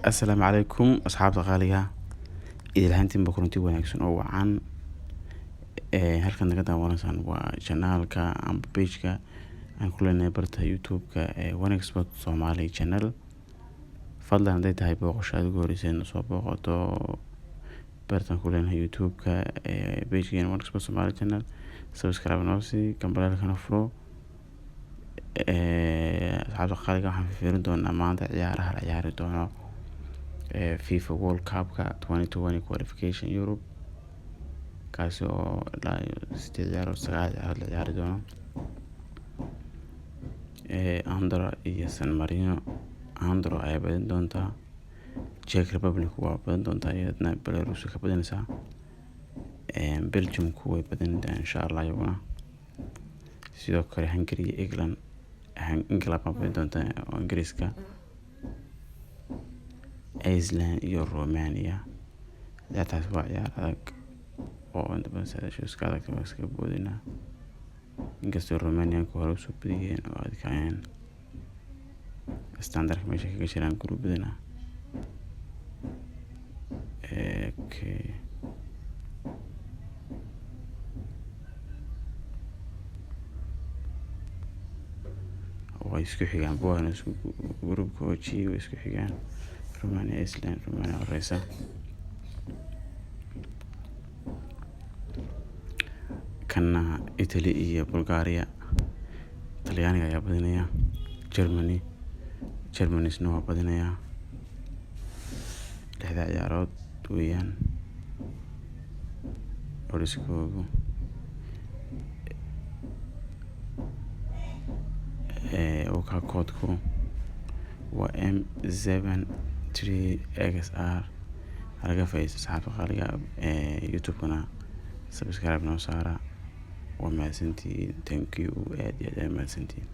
السلام عليكم أصحاب غالية إذا الهانتين بكرنتي wanaagsan oo wacan halkan naga daawanaysan waa channelka amba page-ka aan ku leenahay barta YouTube-ka Wanexpert Somali channel fadlan haday tahay booqasho ugu horeysay soo booqato bartan ku leenahay YouTube-ka page-ka Wanexpert Somali channel subscribe noo sii kambalelkana furo asxaabta qaaliga waxaan fiirin doonaa maanta ciyaaraha la ciyaari doono FIFA World Cup-ka 2020 qualification Europe kaasi oo ilaa 8 ciyaarood 9 ciyaarood la ciyaari doono Andorra iyo San Marino. Andorra ayaa badin doontaa, Czech Republic waa badin doontaa, iyadana Belarus ka badinaysaa, Belgium way badin doontaa insha Allah iyaguna, sidoo kale Hungary iyo England baa badin doontaa oo Ingiriiska, Iceland iyo Romania. Ciyaartaas waa ciyaar adag oo inta badan saadaashiiska adag iska boodina, inkastoo Romania ku hore usoo badiyeen oo adkaayeen standardka meesha kaga jiraan gruubadana. way isku xigaan buwana isku gruubka oo G way isku xigaan Romania, Iceland, Romania horeysa, kana Italy iyo Bulgaria. Talyaaniga ayaa badinaya, Germany isna waa badinaya. 6 ciyaarood weeyaan horiskoogu ka koodku waa M73XR. laga faa'iideysto asxaabta qaaliga YouTube-kana subscribe noo saara. waa mahadsantihiin, thank you, aad iyo aad mahadsantihiin.